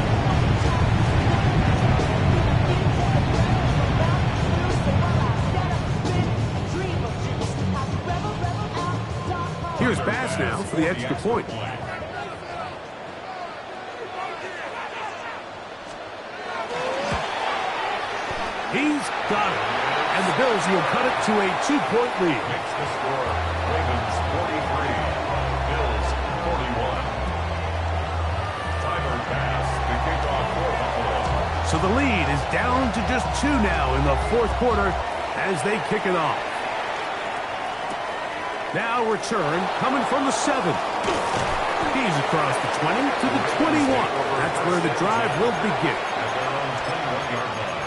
Here's Bass now for the extra point. He's got it. And the Bills will cut it to a 2-point lead. Makes the score. Ravens 43, Bills 41. Timer pass to kick off for Buffalo. So the lead is down to just 2 now in the fourth quarter as they kick it off. Now return coming from the 7. He's across the 20 to the 21. That's where the drive will begin. At their own 21-yard line.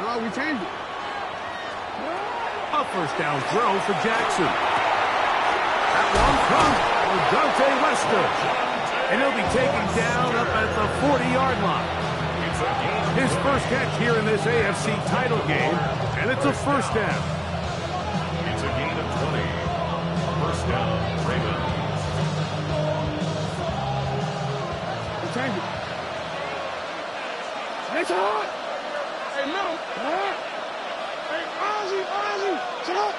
No, we changed it. A first down throw for Jackson. That one from Dante Wester. And he'll be taken down up at the 40-yard line. His first catch here in this AFC title game, and it's a first down. It's a gain of 20. First down, Ravens. We changed it. It's hot. Hey, middle. Hey, Ozzy. Shut up.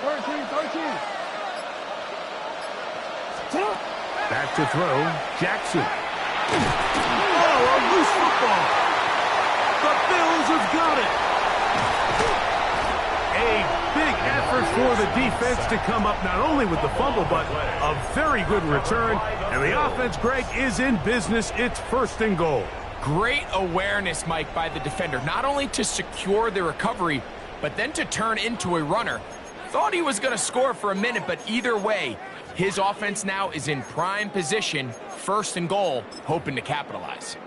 13. Shut up. Back to throw, Jackson. Oh, a loose football. The Bills have got it. A big effort for the defense to come up not only with the fumble, but a very good return. And the offense, Greg, is in business. It's first and goal. Great awareness, Mike, by the defender, not only to secure the recovery, but then to turn into a runner. Thought he was going to score for a minute, but either way, his offense now is in prime position, first and goal, hoping to capitalize.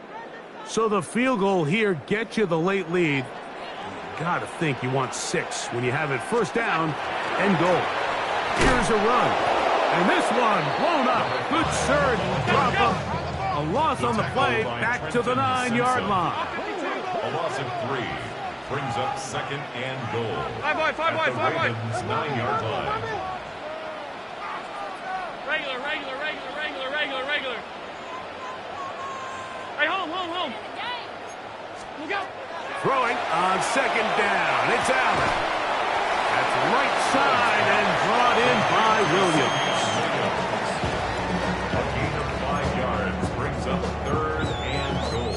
So the field goal here gets you the late lead. Got to think you want 6 when you have it first down and goal. Here's a run. And this one blown up. Good surge, drop up. A loss on the play, back to the 9-yard line. A loss of 3 brings up second and goal. Five wide. Ravens 9-yard line. Regular. Hey, home. Look out. Throwing on second down. It's Allen. That's right side and brought in by Williams. A gain of 5 yards brings up third and goal.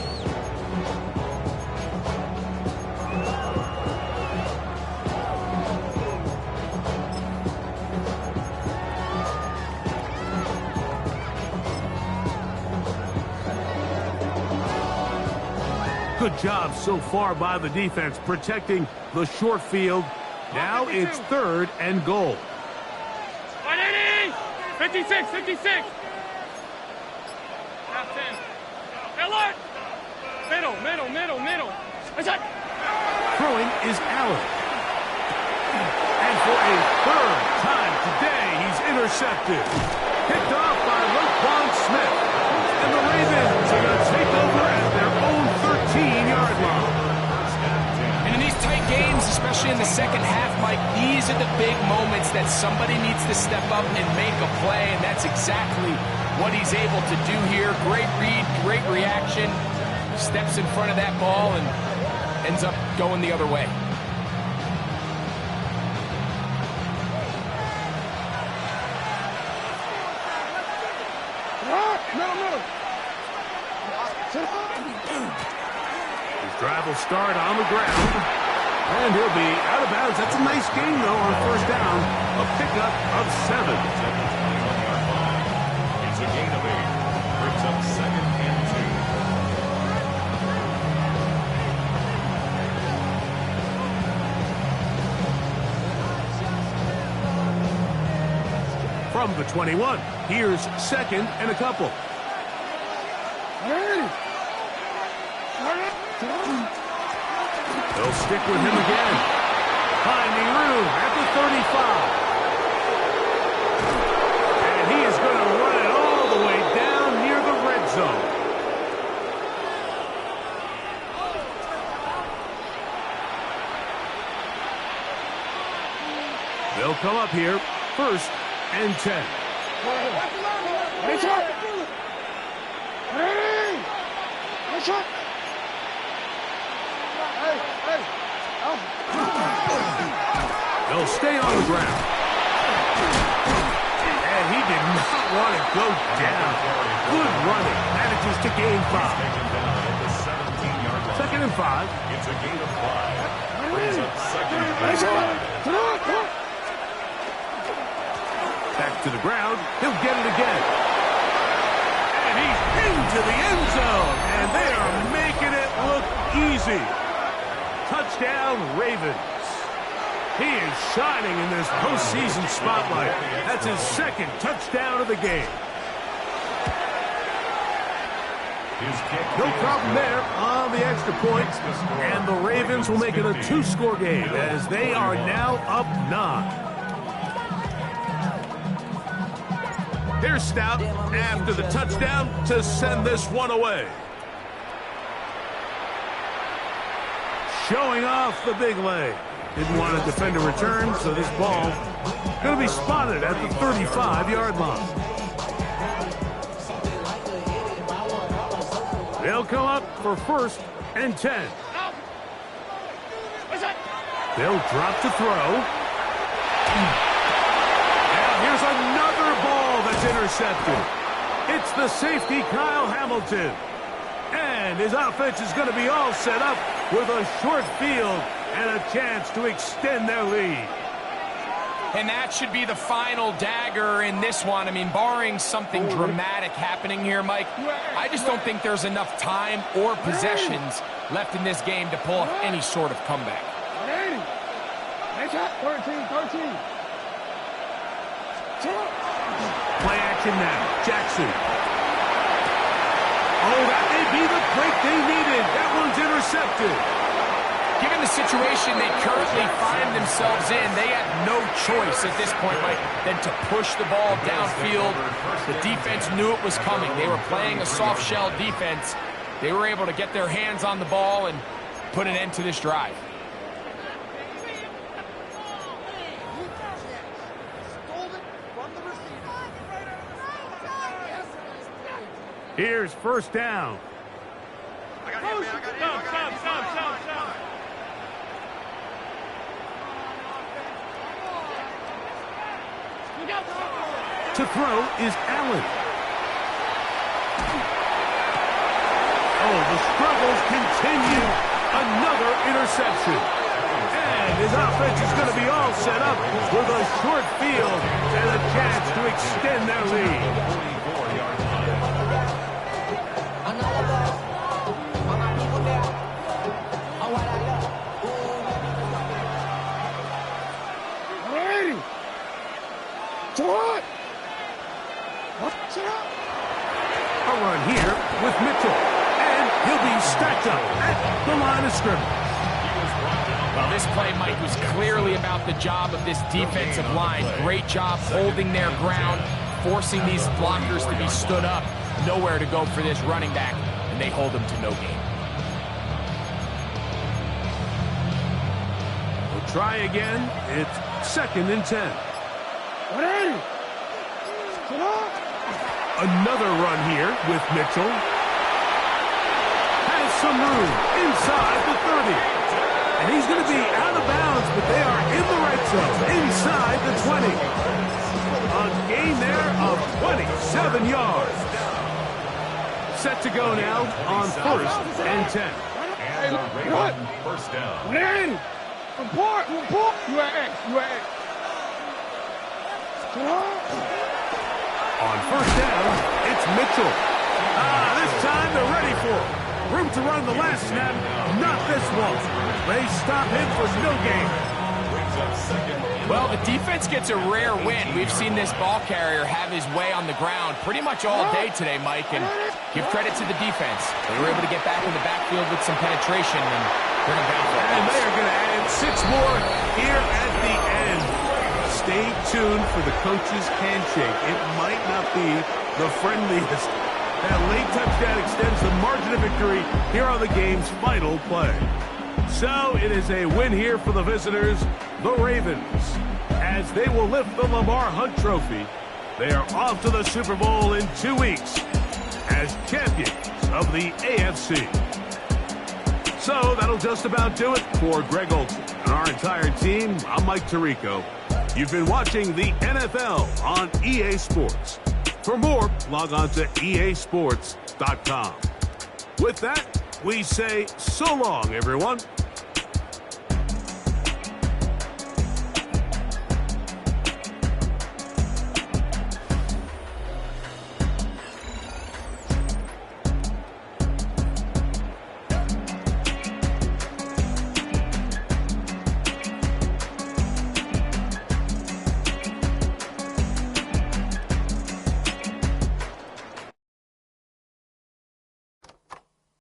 Good job so far by the defense protecting the short field. Now it's 3rd and goal. 56, 56. Half 10. Alert! Middle. Attack! Throwing is Allen. And for a 3rd time today, he's intercepted. Picked off by Roquan Smith. And the Ravens are going to take over at their own 13-yard line. And in these tight games, especially in the second half, Mike, these are the big moments that somebody needs to step up and make a play, and that's exactly what he's able to do here. Great read, great reaction. Steps in front of that ball and ends up going the other way. His drive will start on the ground, and he'll be out of bounds. That's a nice game, though, on 1st down. A pickup of 7. It's a gain of 8. Brings up 2nd and 2. From the 21, here's 2nd and a couple. They'll stick with him again. Finding room at the 35. And he is going to run it all the way down near the red zone. They'll come up here, 1st and 10. They'll stay on the ground. And he did not want to go down. Good running. Manages to gain 5. 2nd and 5. It's a gain of 5. Brings up 2nd and 5. Back to the ground. He'll get it again. And he's into the end zone. And they are making it look easy. Touchdown, Ravens. He is shining in this postseason spotlight. That's his 2nd touchdown of the game. No problem there on the extra point. And the Ravens will make it a 2-score game as they are now up 9. Here's Stout after the touchdown to send this one away. Showing off the big leg. Didn't want to defend a return, so this ball going to be spotted at the 35-yard line. They'll come up for 1st and 10. They'll drop to throw. Now here's another ball that's intercepted. It's the safety, Kyle Hamilton. And his offense is going to be all set up with a short field and a chance to extend their lead. And that should be the final dagger in this one. I mean, barring something dramatic happening here, Mike, I just don't think there's enough time or possessions left in this game to pull off any sort of comeback. 13. Play action now. Jackson. Oh, that may be the break they needed. That one's intercepted. Given the situation they currently find themselves in, they had no choice at this point, Mike, than to push the ball downfield. The defense knew it was coming. They were playing a soft shell defense. They were able to get their hands on the ball and put an end to this drive. Here's 1st down. Stop. To throw is Allen. Oh, the struggles continue. Another interception. And his offense is going to be all set up with a short field and a chance to extend their lead. A run here with Mitchell. And he'll be stacked up at the line of scrimmage. Well, this play, Mike, was clearly about the job of this defensive line. Great job holding their ground, forcing these blockers to be stood up. Nowhere to go for this running back, and they hold him to no gain. We'll try again. It's 2nd and 10. Another run here with Mitchell. Has some room inside the 30. And he's going to be out of bounds, but they are in the red zone, inside the 20. A gain there of 27 yards. Set to go now on 1st and 10. And the Raven first down. Report. UAX. On 1st down, it's Mitchell. This time they're ready for it. Room to run the last snap, not this one. They stop him for no gain. Well, the defense gets a rare win. We've seen this ball carrier have his way on the ground pretty much all day today, Mike, and give credit to the defense. They were able to get back in the backfield with some penetration and bring them down for a And loss. they are going to add 6 more here at the end. Stay tuned for the coach's handshake. It might not be the friendliest. That late touchdown extends the margin of victory here on the game's final play. So it is a win here for the visitors, the Ravens, as they will lift the Lamar Hunt Trophy. They are off to the Super Bowl in 2 weeks as champions of the AFC. So that'll just about do it for Greg Olson and our entire team. I'm Mike Tirico. You've been watching the NFL on EA Sports. For more, log on to easports.com. With that, we say so long, everyone.